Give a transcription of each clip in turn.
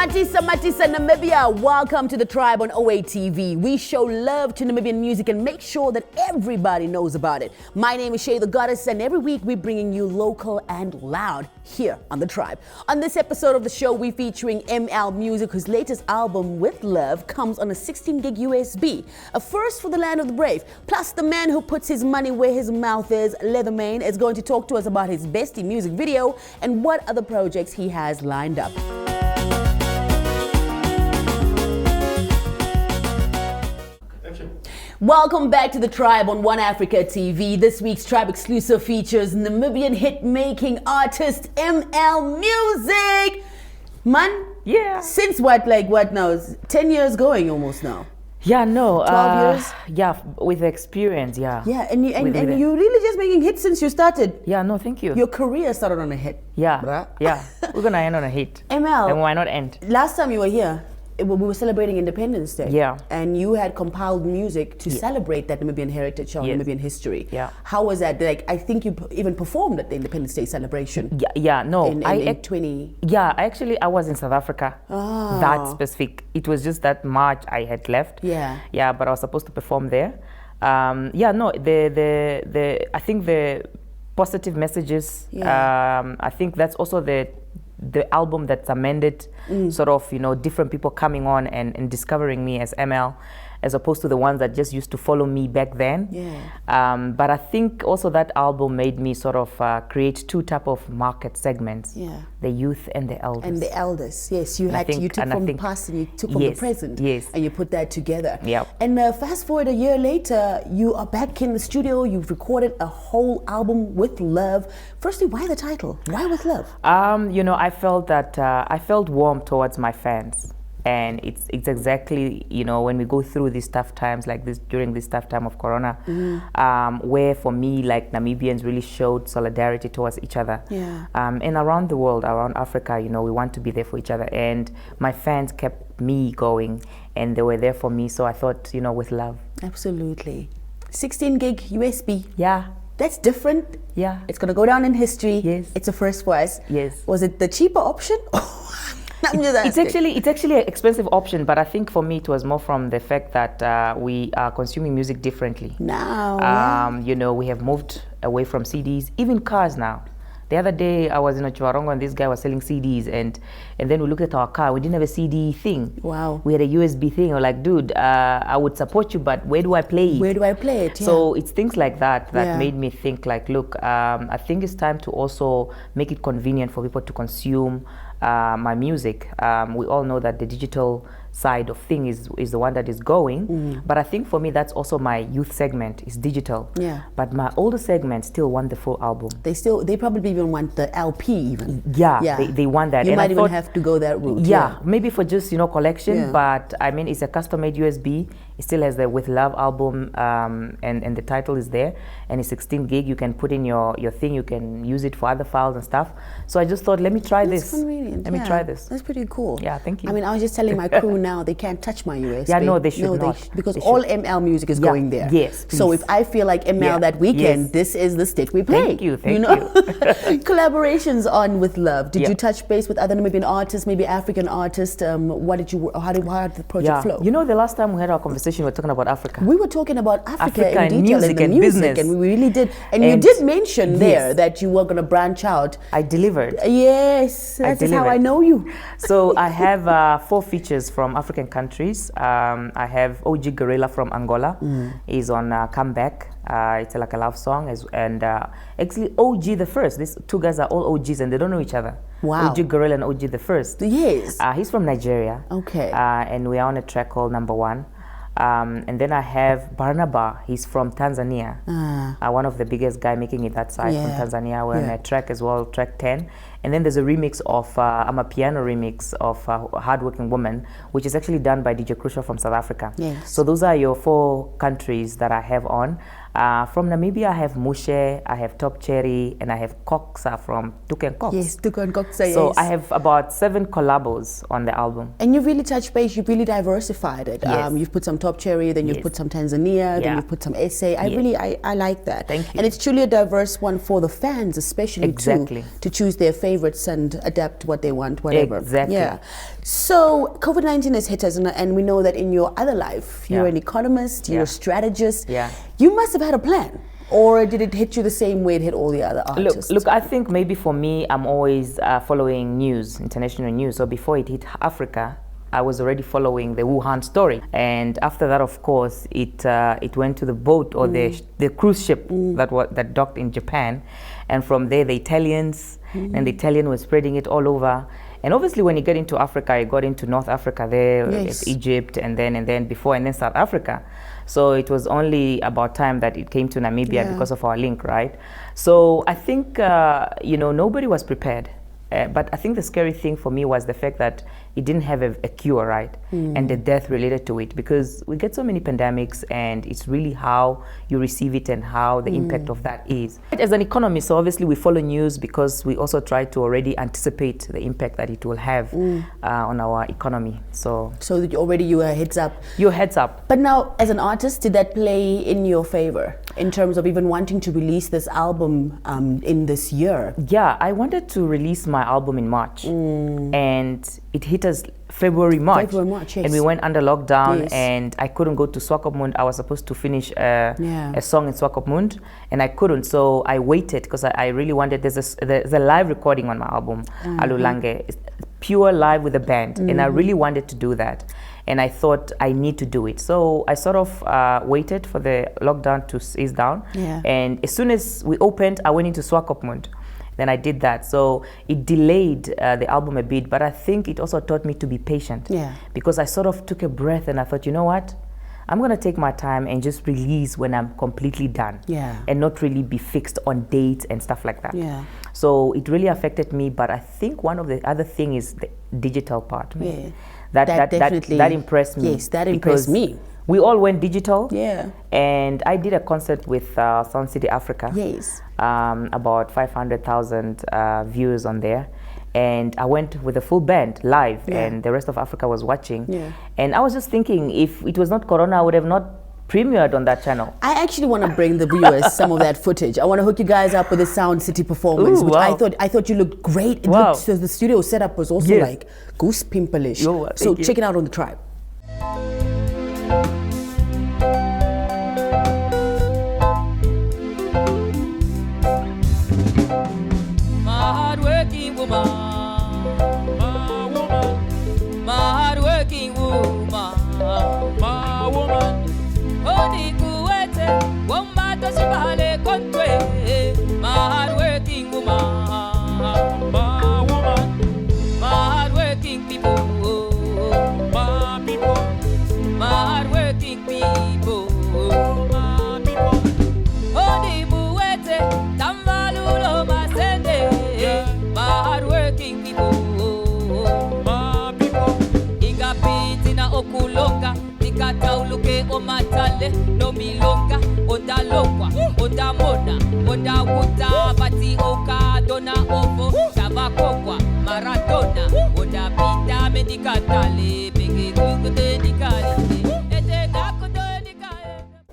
Matisa, Namibia. Welcome to the Tribe on OA TV. We show love to Namibian music and make sure that everybody knows about it. My name is Shay the Goddess, and every week we're bringing you local and loud here on the Tribe. On this episode of the show, we're featuring ML Music, whose latest album, With Love, comes on a 16-gig USB. A first for the land of the brave. Plus, the man who puts his money where his mouth is, Leatherman, is going to talk to us about his bestie music video and what other projects he has lined up. Welcome back to the Tribe on One Africa TV. This week's Tribe exclusive features Namibian hit-making artist ML Music. Man, yeah. Since what now? 10 years going almost now. Yeah, no. 12 years? Yeah, with experience, yeah. Yeah, and you're really just making hits since you started. Yeah, no, thank you. Your career started on a hit. Yeah, Bruh. yeah. We're gonna end on a hit. ML. And why not end? Last time you were here, we were celebrating Independence Day. Yeah. And you had compiled music to celebrate that Namibian heritage or Namibian history. Yeah. How was that? Like, I think you even performed at the Independence Day celebration. Yeah, no. In 20... Yeah, I was in South Africa. Ah. That specific. It was just that March I had left. Yeah. Yeah, but I was supposed to perform there. Yeah, no, I think the positive messages, I think that's also the album that's amended, sort of, different people coming on and discovering me as ML, as opposed to the ones that just used to follow me back then. Yeah. But I think also that album made me sort of create two type of market segments. Yeah. The youth and the elders. And the elders, yes. You took from the past and you took from the present. Yes. And you put that together. Yep. And fast forward a year later, you are back in the studio. You've recorded a whole album, With Love. Firstly, why the title? Why With Love? I felt that I felt warm towards my fans. And it's exactly, when we go through these tough times like this, during this tough time of Corona, where for me, like, Namibians really showed solidarity towards each other. Yeah. And around the world, around Africa, we want to be there for each other. And my fans kept me going, and they were there for me. So I thought, with love. Absolutely. 16-gig USB. Yeah. That's different. Yeah. It's going to go down in history. Yes. It's a first for us. Yes. Was it the cheaper option? It's actually an expensive option, but I think for me it was more from the fact that we are consuming music differently. Now, we have moved away from CDs, even cars now. The other day I was in a Chuarongo and this guy was selling CDs, and then we looked at our car. We didn't have a CD thing. Wow. We had a USB thing. We're like, dude, I would support you, but where do I play it? Where do I play it? Yeah. So it's things like that made me think, like, look, I think it's time to also make it convenient for people to consume my music. We all know that the digital side of thing is the one that is going, but I think for me that's also my youth segment is digital. Yeah. But my older segment still want the full album. They probably even want the LP even. Yeah. They want that. You might even have to go that route. Yeah, maybe for just collection. Yeah. But I mean, it's a custom-made USB. It still has the With Love album, and the title is there, and it's 16 gig. You can put in your thing. You can use it for other files and stuff. So I just thought, let me try this. Convenient. Let me try this. That's pretty cool. Yeah, thank you. I mean, I was just telling my crew now they can't touch my USB. Yeah, no, they should not. Because all ML music is going there. Yes, please. So if I feel like ML that weekend, this is the stick we play. Thank you. Collaborations on With Love. Did you touch base with other Namibian artists, maybe African artists? How did the project flow? The last time we had our conversation, we were talking about Africa. We were talking about Africa in detail, music and and business, and we really did. And you did mention there that you were going to branch out. I delivered. Yes, that's how I know you. So I have 4 features from African countries. I have OG Gorilla from Angola. He's on Comeback. It's like a love song, and actually OG the First. These 2 guys are all OGs and they don't know each other. Wow. OG Gorilla and OG the First. Yes. He's from Nigeria. Okay. And we are on a track called Number One. And then I have Barnaba. He's from Tanzania. One of the biggest guy making it that side from Tanzania. We're on a track as well, track 10. And then there's a remix of, I'm a piano remix of Hardworking Woman, which is actually done by DJ Crucial from South Africa. Yes. So those are your 4 countries that I have on. From Namibia, I have Mushe, I have Top Cherry, and I have Koksa from Tuk and Cox. Yes, Tuk and Koksa, So yes. I have about 7 collabos on the album. And you've really touched base, you've really diversified it. Yes. You've put some Top Cherry, then you've put some Tanzania, then you've put some SA. I like that. Thank you. And it's truly a diverse one for the fans, especially Exactly. to choose their favorites and adapt what they want, whatever. Exactly. Yeah. So COVID-19 has hit us, and we know that in your other life, you're an economist, you're a strategist. Yeah. You must have had a plan. Or did it hit you the same way it hit all the other artists? Look, I think maybe for me, I'm always following news, international news. So before it hit Africa, I was already following the Wuhan story. And after that, of course, it went to the boat or the cruise ship that docked in Japan. And from there, the Italians, and the Italian was spreading it all over. And obviously, when you get into Africa, you got into North Africa there, Egypt, and then South Africa. So it was only about time that it came to Namibia because of our link, right? So I think, nobody was prepared. But I think the scary thing for me was the fact that it didn't have a cure, right? And the death related to it, because we get so many pandemics, and it's really how you receive it and how the impact of that is. As an economist, so obviously we follow news because we also try to already anticipate the impact that it will have on our economy. So that already you were heads up. Your heads up. But now, as an artist, did that play in your favor in terms of even wanting to release this album in this year? Yeah, I wanted to release my album in March, and it hit us February, March, yes. And we went under lockdown, and I couldn't go to Swakopmund. I was supposed to finish a song in Swakopmund, and I couldn't, so I waited because I really wanted. There's a live recording on my album, Alulange. It's pure live with a band, and I really wanted to do that, and I thought I need to do it. So I sort of waited for the lockdown to ease down, and as soon as we opened, I went into Swakopmund. Then I did that. So it delayed the album a bit, but I think it also taught me to be patient. Because I sort of took a breath and I thought, you know what? I'm going to take my time and just release when I'm completely done. And not really be fixed on dates and stuff like that. So it really affected me, but I think one of the other thing is the digital part. That impressed me. Yes, that impressed me. We all went digital, and I did a concert with Sound City Africa. About 500,000 views on there, and I went with a full band live, and the rest of Africa was watching. And I was just thinking, if it was not Corona, I would have not premiered on that channel. I actually want to bring the viewers some of that footage. I want to hook you guys up with the Sound City performance, which I thought you looked great. It looked, so the studio setup was also like goose pimpleish. So check it out on the Tribe.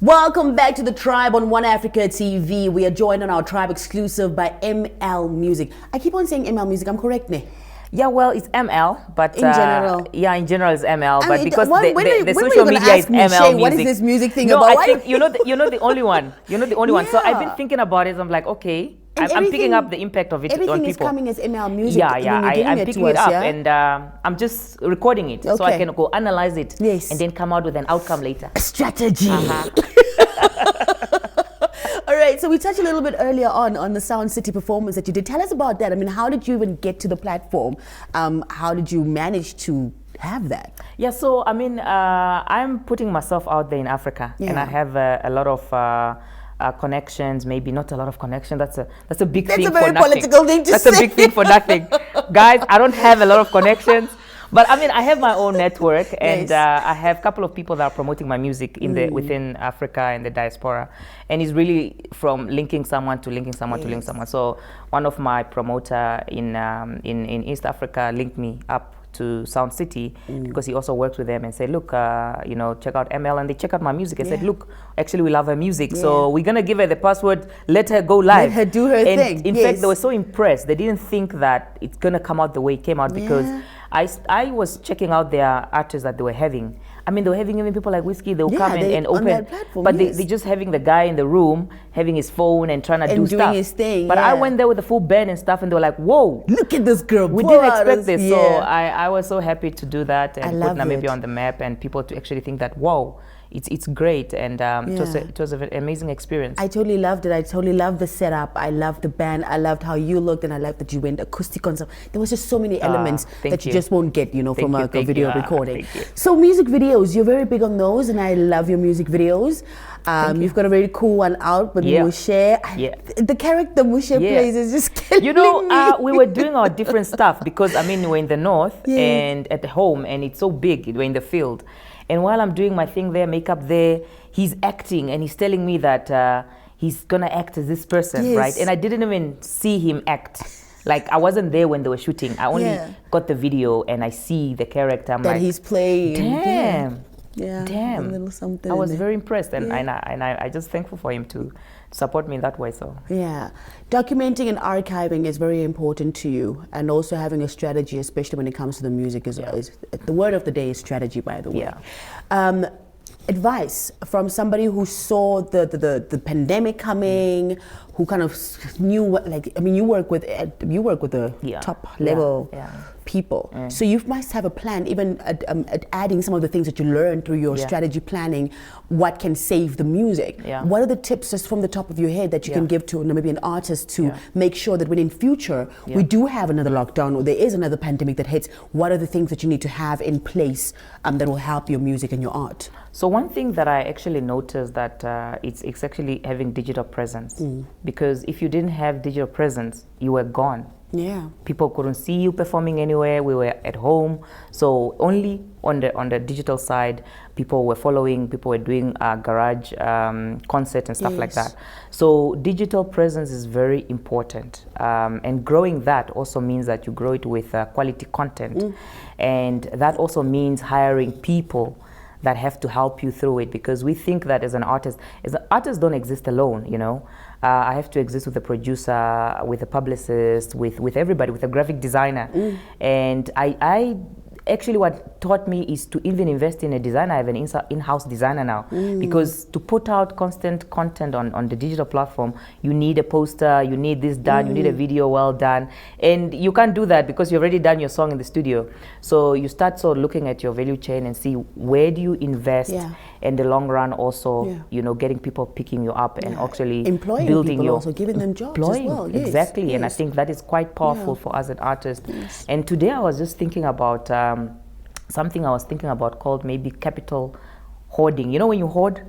Welcome back to the Tribe on One Africa TV. We are joined on our Tribe exclusive by ML Music. I keep on saying ML Music. I'm correct, ne? Yeah, well, it's ML, but in general, in general, it's ML. I but mean, because the when social media is ML Shay, Music. What is this music thing no, about? I think you're not the only one. You're not the only one. So I've been thinking about it. I'm like, okay, I'm picking up the impact of it on people. Everything is coming as ML Music. I'm picking it up, and I'm just recording it so I can go analyze it, and then come out with an outcome later. A strategy. All right, so we touched a little bit earlier on the Sound City performance that you did. Tell us about that. I mean, how did you even get to the platform? How did you manage to have that? Yeah, so I mean, I'm putting myself out there in Africa, and I have a lot of connections. Maybe not a lot of connections. That's a big thing for nothing. That's a very political thing to say. That's a big thing for nothing, guys. I don't have a lot of connections. But I mean, I have my own network, and Yes. I have a couple of people that are promoting my music in the within Africa and the diaspora, and it's really from linking someone to linking someone to linking someone. So one of my promoter in East Africa linked me up to Sound City because he also works with them and said, look, you know, check out ML, and they check out my music and said, look, actually we love her music, so we're gonna give her the password, let her go live, Let her do her and thing. in fact, they were so impressed. They didn't think that it's gonna come out the way it came out because I was checking out their artists that they were having. I mean, they were having even people like Whiskey, they'll come and on open, that platform, but they just having the guy in the room, having his phone and trying to do doing stuff. his thing, but I went there with the full band and stuff, and they were like, whoa, Look at this girl. we Boy, didn't expect this. So yeah. I was so happy to do that and put love Namibia it. on the map, and people to actually think that, whoa, it's great, and it was an amazing experience. I totally loved it. I totally loved the setup. I loved the band. I loved how you looked, and I loved that you went acoustic on some. There was just so many elements that you just won't get, you know, from a video recording. So music videos, you're very big on those, and I love your music videos. You've got a very cool one out with Mushe. The character Mushe plays is just killing me. We were doing our different stuff because, I mean, we're in the north and at home, and it's so big, we're in the field. And while I'm doing my thing there, makeup there, he's acting, and he's telling me that he's gonna act as this person, right? And I didn't even see him act. Like, I wasn't there when they were shooting. I only got the video, and I see the character. I'm that like, he's playing. damn. Yeah, Damn. a little something. I was very impressed, and I just thankful for him to support me in that way. So documenting and archiving is very important to you, and also having a strategy, especially when it comes to the music, is the word of the day is strategy, by the way. Advice from somebody who saw the pandemic coming, who kind of knew what, like, I mean, you work with the top level people, so you must have a plan, even at adding some of the things that you learned through your strategy planning, what can save the music. What are the tips just from the top of your head that you can give to Namibian artists to make sure that when in future we do have another lockdown or there is another pandemic that hits, what are the things that you need to have in place that will help your music and your art? So one thing that I actually noticed that it's actually having digital presence, because if you didn't have digital presence, you were gone. People couldn't see you performing anywhere. We were at home, so only on the digital side, people were following. People were doing garage concerts and stuff like that. So digital presence is very important, and growing that also means that you grow it with quality content, and that also means hiring people that have to help you through it, because we think that as an artist don't exist alone, you know. I have to exist with a producer, with a publicist, with everybody, with a graphic designer. And I actually, what taught me is to even invest in a designer. I have an in-house designer now, because to put out constant content on the digital platform, you need a poster, you need this done, you need a video well done, and you can't do that because you've already done your song in the studio. So you start sort of looking at your value chain and see where do you invest in the long run, also you know, getting people picking you up and actually employing building people, your also giving them jobs as well. Exactly. And I think that is quite powerful for us as artists. And today I was just thinking about something I was thinking about called maybe capital hoarding. You know, when you hoard,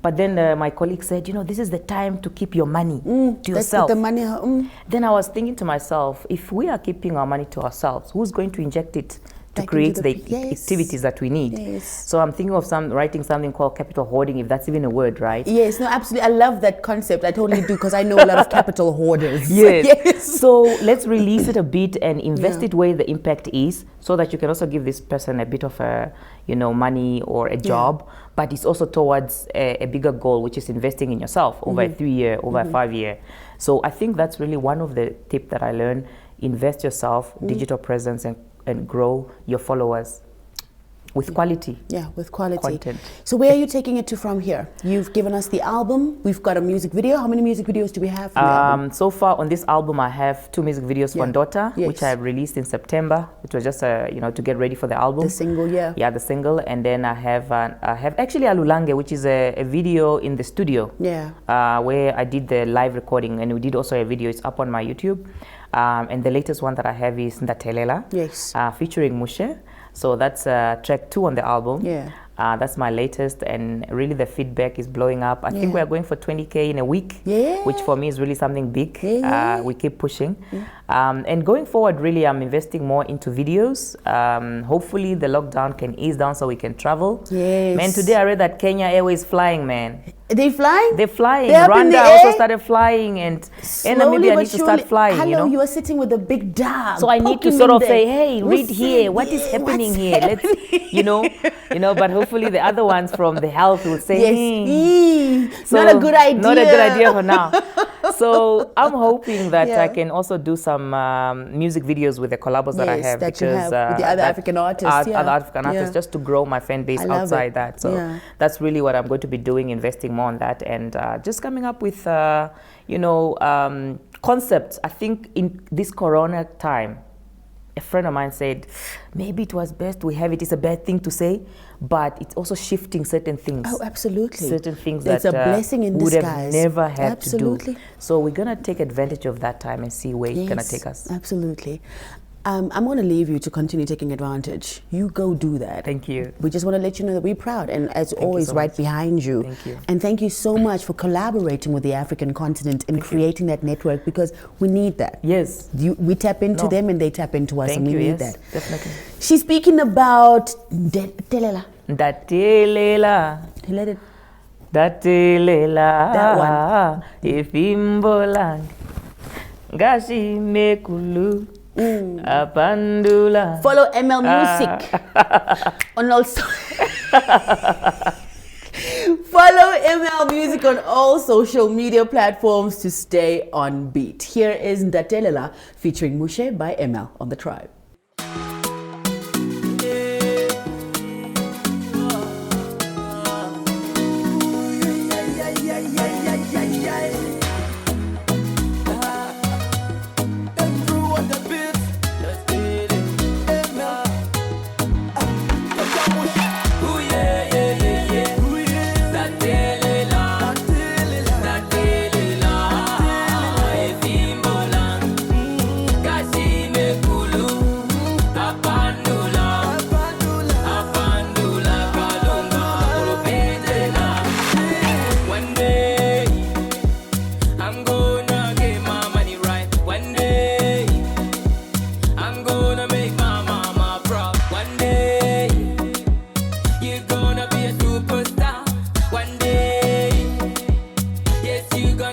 but then my colleague said, you know, this is the time to keep your money to yourself. The money, Then I was thinking to myself, if we are keeping our money to ourselves, who's going to inject it to create the activities that we need? So I'm thinking of writing something called capital hoarding, if that's even a word, right? Yes, no, absolutely. I love that concept. I totally do, because I know a lot of capital hoarders. So let's release it a bit and invest it where the impact is, so that you can also give this person a bit of a, you know, money or a job, but it's also towards a bigger goal, which is investing in yourself over a 3-year, over a 5-year. So I think that's really one of the tips that I learned. Invest yourself, digital presence, and grow your followers with quality. With quality content. So where are you taking it to from here? You've given us the album. We've got a music video. How many music videos do we have from the album? So far on this album, I have 2 music videos for Ndota, which I released in September. It was just you know, to get ready for the album. The single, the single. And then I have actually Alulange, which is a video in the studio, where I did the live recording, and we did also a video. It's up on my YouTube. And the latest one that I have is Ndatelela, featuring Mushe. So that's track 2 on the album. That's my latest, and really the feedback is blowing up. I think we are going for 20K in a week, which for me is really something big. We keep pushing. And going forward, really, I'm investing more into videos. Hopefully the lockdown can ease down so we can travel. Man, today I read that Kenya Airways flying, man. They flying? They're flying. They're Rwanda also started flying, and Namibia needs to start flying. Hello, you are sitting with a big dog. So I need to sort of say, hey, read here. What is happening here? Let's, you know. But hopefully the other ones from the health will say, so not a good idea. Not a good idea for now. So I'm hoping that I can also do some music videos with the collabos that I have, that you have with the other African artists, other African artists, just to grow my fan base outside that. So that's really what I'm going to be doing, investing more on that, and just coming up with concepts. I think in this Corona time, a friend of mine said, maybe it was best we have it. It's a bad thing to say, but it's also shifting certain things. Oh, absolutely. Certain things it's that a blessing in would disguise. have never had to do. So we're going to take advantage of that time and see where it's going to take us. Absolutely. I'm going to leave you to continue taking advantage. You go do that. Thank you. We just want to let you know that we're proud, and as always, right behind you. Thank you. And thank you so much for collaborating with the African continent and creating that network, because we need that. Yes. We tap into them and they tap into us, and we need that. Definitely. She's speaking about Telela. Datelela. Let it. Datelela. That one. Ifimbolang. Gashi mekulu. Apandula. Follow ML Music on also. Follow ML Music on all social media platforms to stay on beat. Here is Ndatelela featuring Mushe by ML on The Tribe. You're gonna be a superstar one day. Yes, you're gonna